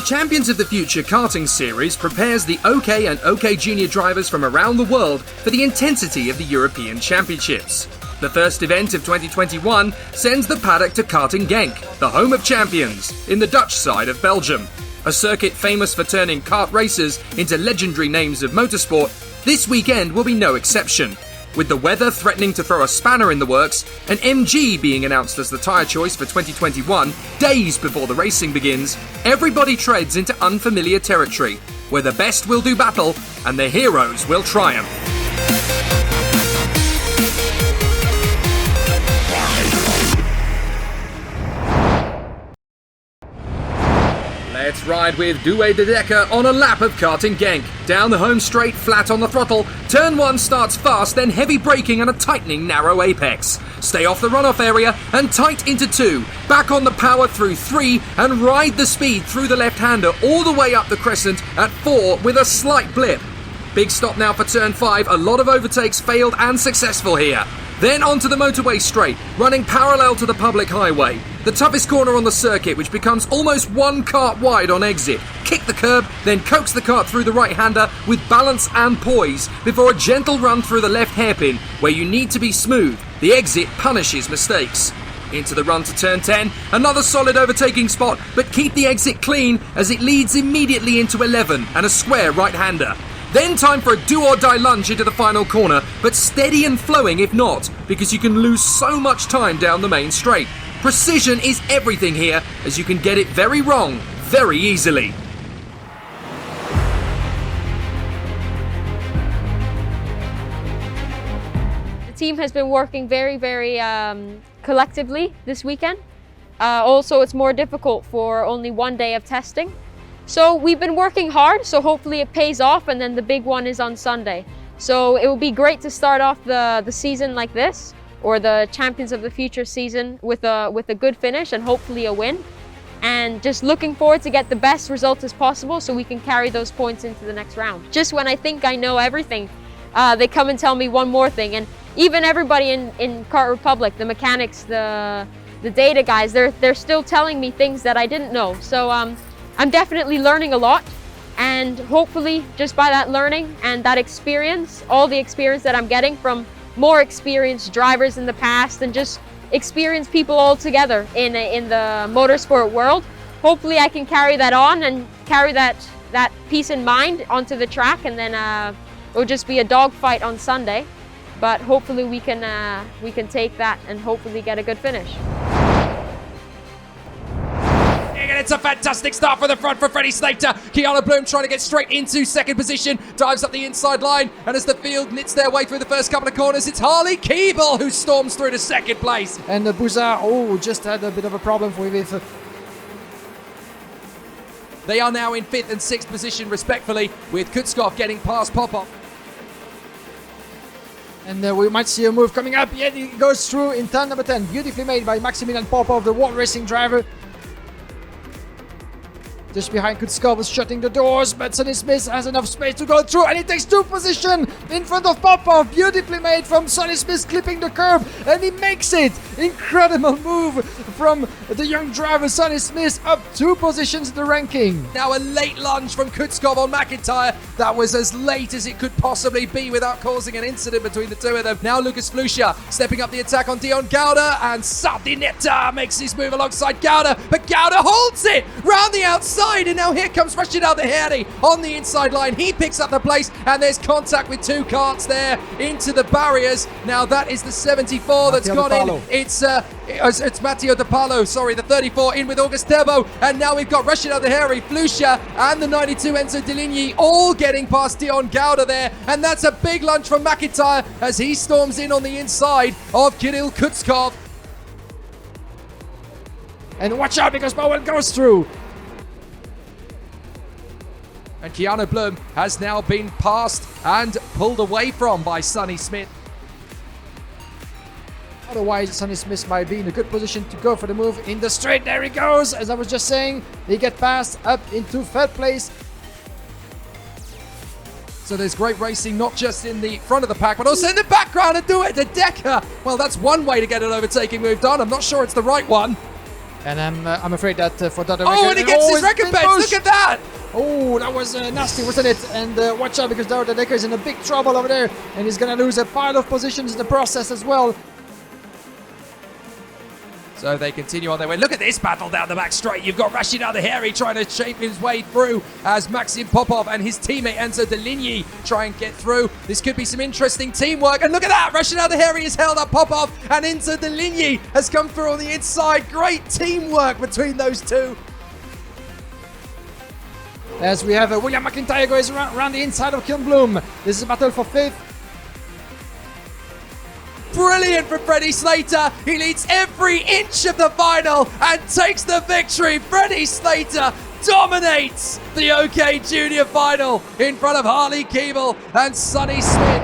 Champions of the Future karting series prepares the OK and OK Junior drivers from around the world for the intensity of the European Championships. The first event of 2021 sends the paddock to karting Genk, the home of champions, in the Dutch side of Belgium. A circuit famous for turning kart racers into legendary names of motorsport, this weekend will be no exception. With the weather threatening to throw a spanner in the works, and MG being announced as the tyre choice for 2021 days before the racing begins, everybody treads into unfamiliar territory, where the best will do battle and the heroes will triumph. Let's ride with Douwe de Decker on a lap of karting Genk. Down the home straight, flat on the throttle. Turn 1 starts fast, then heavy braking and a tightening narrow apex. Stay off the runoff area and tight into 2. Back on the power through 3 and ride the speed through the left-hander all the way up the crescent at 4 with a slight blip. Big stop now for turn 5. A lot of overtakes failed and successful here. Then onto the motorway straight, running parallel to the public highway. The toughest corner on the circuit, which becomes almost 1 kart wide on exit. Kick the curb, then coax the kart through the right-hander with balance and poise before a gentle run through the left hairpin, where you need to be smooth. The exit punishes mistakes. Into the run to turn 10, another solid overtaking spot, but keep the exit clean as it leads immediately into 11 and a square right-hander. Then time for a do-or-die lunge into the final corner, but steady and flowing if not, because you can lose so much time down the main straight. Precision is everything here, as you can get it very wrong very easily. The team has been working very collectively this weekend. Also, it's more difficult for only 1 day of testing. So we've been working hard, so hopefully it pays off, and then the big one is on Sunday. So it will be great to start off the season like this, or the Champions of the Future season with a good finish and hopefully a win. And just looking forward to get the best results as possible so we can carry those points into the next round. Just when I think I know everything, they come and tell me one more thing. And even everybody in Kart Republic, the mechanics, the data guys, they're still telling me things that I didn't know. So I'm definitely learning a lot, and hopefully just by that learning and that experience, all the experience that I'm getting from more experienced drivers in the past and just experienced people all together in the motorsport world, hopefully I can carry that on and carry that peace in mind onto the track, and then it'll just be a dogfight on Sunday. But hopefully we can take that and hopefully get a good finish. And it's a fantastic start for the front for Freddie Slater. Kiana Bloom trying to get straight into second position, dives up the inside line, and as the field knits their way through the first couple of corners, it's Harley Keeble who storms through to second place. And Bouza, just had a bit of a problem with it. They are now in 5th and 6th position respectively, with Kutskov getting past Popov. And we might see a move coming up. Yeah, it goes through in turn number 10. Beautifully made by Maximilian Popov, the World Racing driver. Just behind Kutskov is shutting the doors, but Sonny Smith has enough space to go through, and he takes 2 position in front of Popov. Beautifully made from Sonny Smith, clipping the curb, and he makes it. Incredible move from the young driver Sonny Smith, up 2 positions in the ranking. Now a late lunge from Kutskov on McIntyre. That was as late as it could possibly be without causing an incident between the two of them. Now Lucas Flusha stepping up the attack on Dion Gouda, and Sardinetta makes his move alongside Gouda, but Gouda holds it round the outside, and now here comes Rashid Al-Daheri on the inside line. He picks up the place, and there's contact with 2 karts there into the barriers. Now that is the 74 that's gone in. It's Matteo De Palo, the 34 in with August Turbo, and now we've got Rashid Al-Daheri, Flusha, and the 92 Enzo Deligny all getting past Dion Gouda there, and that's a big lunge from McIntyre as he storms in on the inside of Kirill Kutskov. And watch out, because Bowen goes through. And Keanu Blum has now been passed and pulled away from by Sonny Smith. Otherwise, Sonny Smith might be in a good position to go for the move in the straight. There he goes. As I was just saying, he gets passed up into 3rd place. So there's great racing, not just in the front of the pack, but also in the background. And Douwe de Decker. Well, that's one way to get an overtaking move done. I'm not sure it's the right one. And I'm afraid that for that. Oh, and he gets his recompense. Look at that. Oh, that was nasty, wasn't it? And watch out, because Douwe de Decker is in a big trouble over there, and he's gonna lose a pile of positions in the process as well. So they continue on their way. Look at this battle down the back straight. You've got Rashid Al-Daheri trying to shape his way through as Maxim Popov and his teammate Enzo Deligny try and get through. This could be some interesting teamwork. And look at that. Rashid Al-Daheri has held up Popov, and Enzo Deligny has come through on the inside. Great teamwork between those two. As we have William McIntyre goes around the inside of Kilnblom. This is a battle for 5th. Brilliant from Freddie Slater. He leads every inch of the final and takes the victory. Freddie Slater dominates the OK Junior final in front of Harley Keeble and Sonny Smith.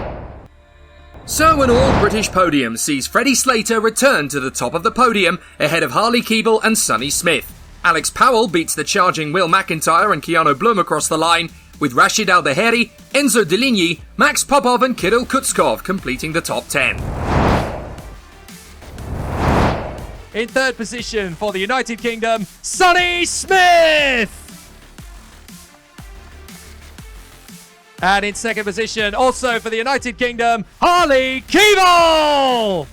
So an all-British podium sees Freddie Slater return to the top of the podium ahead of Harley Keeble and Sonny Smith. Alex Powell beats the charging Will McIntyre and Keanu Blum across the line, with Rashid Al-Daheri, Enzo Deligny, Max Popov and Kirill Kutskov completing the top 10. In third position for the United Kingdom, Sonny Smith! And in second position, also for the United Kingdom, Harley Keeble!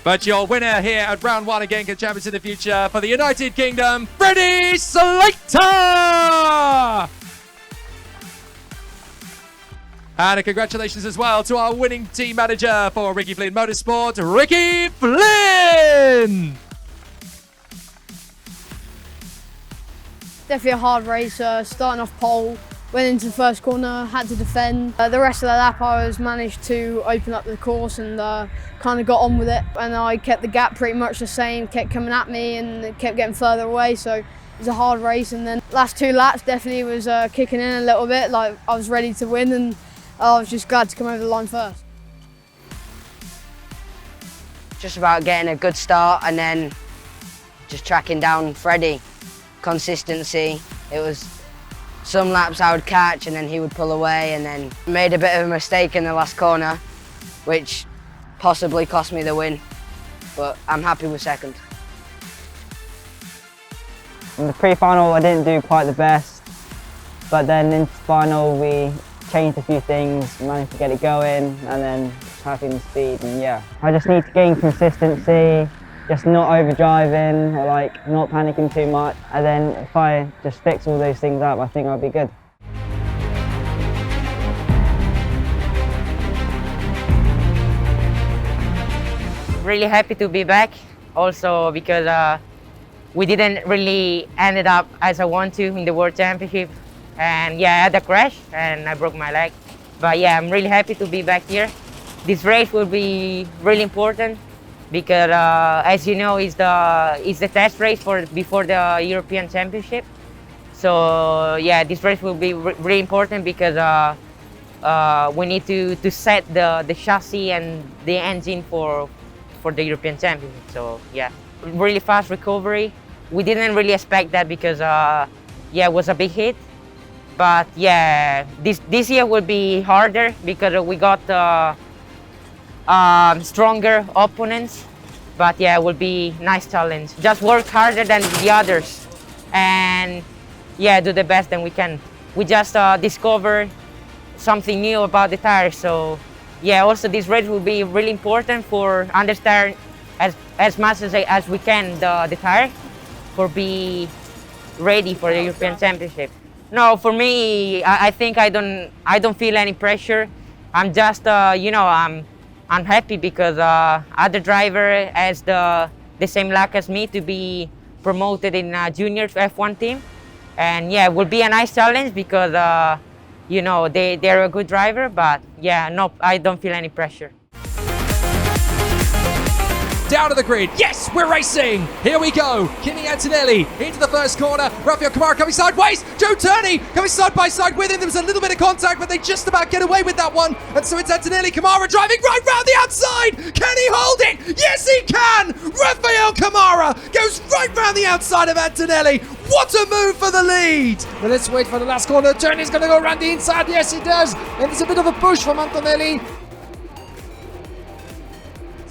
But your winner here at round 1 again, Champions in the Future for the United Kingdom, Freddie Slater! And a congratulations as well to our winning team manager for Ricky Flynn Motorsport, Ricky Flynn! Definitely a hard race, starting off pole, went into the first corner, had to defend. The rest of the lap I managed to open up the course and kind of got on with it. And I kept the gap pretty much the same, kept coming at me and it kept getting further away. So it was a hard race. And then last 2 laps definitely was kicking in a little bit, like I was ready to win and I was just glad to come over the line first. Just about getting a good start and then just tracking down Freddie. Consistency. It was some laps I would catch and then he would pull away, and then made a bit of a mistake in the last corner, which possibly cost me the win, but I'm happy with second. In the pre-final I didn't do quite the best, but then in the final we changed a few things, managed to get it going, and then having the speed, and yeah. I just need to gain consistency, just not overdriving or like not panicking too much, and then if I just fix all those things up, I think I'll be good. Really happy to be back, also because we didn't really ended up as I want to in the World Championship. And yeah, I had a crash and I broke my leg. But yeah, I'm really happy to be back here. This race will be really important because, as you know, it's the test race before the European Championship. So yeah, this race will be really important because we need to set the chassis and the engine for the European Championship. So yeah, really fast recovery. We didn't really expect that because yeah, it was a big hit. But yeah, this year will be harder because we got stronger opponents. But yeah, it will be a nice challenge. Just work harder than the others and yeah, do the best that we can. We just discovered something new about the tires. So yeah, also this race will be really important for understand as much as we can the tire for be ready for the European Championship. No, for me, I think I don't feel any pressure. I'm just you know, I'm happy because other driver has the same luck as me to be promoted in junior F1 team, and yeah, it will be a nice challenge because you know, they're a good driver. But yeah, no, I don't feel any pressure. Down to the grid. Yes, we're racing. Here we go. Kimi Antonelli into the first corner. Rafael Kamara coming sideways. Joe Turney coming side by side with him. There was a little bit of contact, but they just about get away with that one. And so it's Antonelli. Kamara driving right round the outside. Can he hold it? Yes, he can. Rafael Kamara goes right round the outside of Antonelli. What a move for the lead. But let's wait for the last corner. Turney's going to go around the inside. Yes, he does. And it's a bit of a push from Antonelli.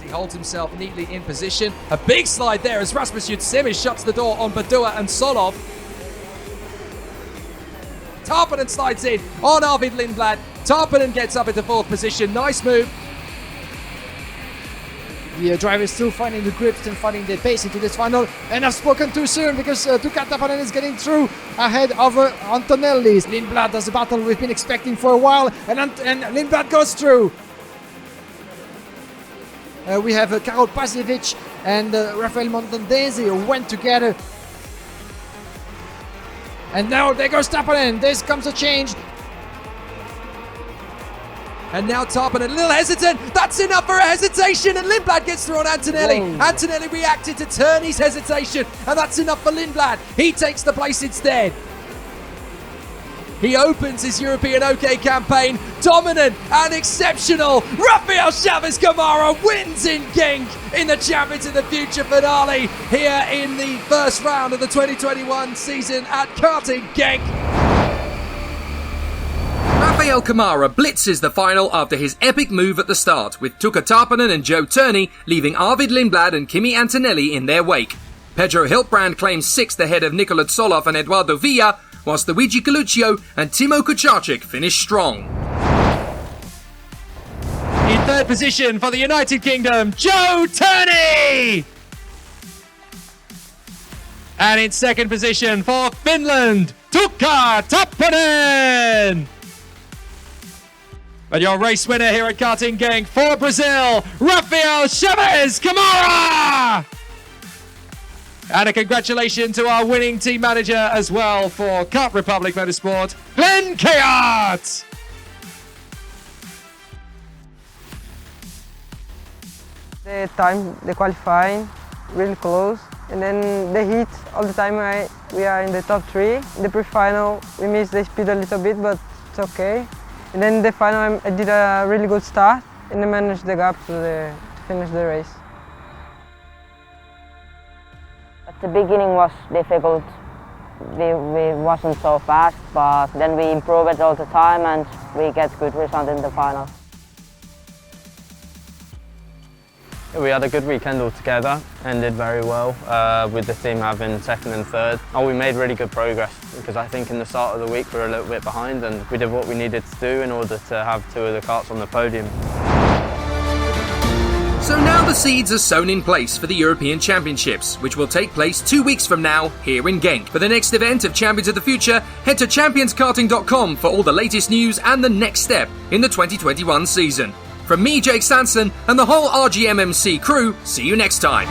He holds himself neatly in position. A big slide there as Rasmus Jutsimis shuts the door on Badua and Solov. Tarpanen slides in on Arvid Lindblad. Tarpanen gets up into 4th position. Nice move. The driver is still finding the grips and finding the pace into this final. And I've spoken too soon because Tuukka Tarpanen is getting through ahead of Antonelli. Lindblad does the battle we've been expecting for a while, and Lindblad goes through. We have Karol Pasjevic and Rafael Montandese who went together. And now there goes Tarpanen. There comes a change. And now Tarpanen a little hesitant. That's enough for a hesitation, and Lindblad gets through on Antonelli. Whoa. Antonelli reacted to Turney's hesitation, and that's enough for Lindblad. He takes the place instead. He opens his European OK campaign dominant and exceptional. Rafael Chaves Camara wins in Genk in the Champions of the Future finale here in the first round of the 2021 season at Karting Genk. Rafael Camara blitzes the final after his epic move at the start, with Tuukka Tarpanen and Joe Turney leaving Arvid Lindblad and Kimi Antonelli in their wake. Pedro Hiltbrand claims 6th ahead of Nikola Tsoloff and Eduardo Villa, whilst Luigi Coluccio and Timo Kucharczyk finish strong. In 3rd position for the United Kingdom, Joe Turney! And in 2nd position for Finland, Tuukka Tarpanen! But your race winner here at Karting Genk for Brazil, Rafael Chaves Camara! And a congratulations to our winning team manager as well for Kart Republic Motorsport, Glenn Kayart! The time, the qualifying, really close. And then the heat, all the time we are in the top 3. In the pre-final, we missed the speed a little bit, but it's okay. And then in the final, I did a really good start and I managed the gap to finish the race. At the beginning was difficult. We wasn't so fast, but then we improved all the time and we get good result in the final. We had a good weekend altogether and did very well with the team having 2nd and 3rd. We made really good progress because I think in the start of the week we were a little bit behind and we did what we needed to do in order to have 2 of the karts on the podium. So now the seeds are sown in place for the European Championships, which will take place 2 weeks from now here in Genk. For the next event of Champions of the Future, head to championskarting.com for all the latest news and the next step in the 2021 season. From me, Jake Sanson, and the whole RGMMC crew, see you next time.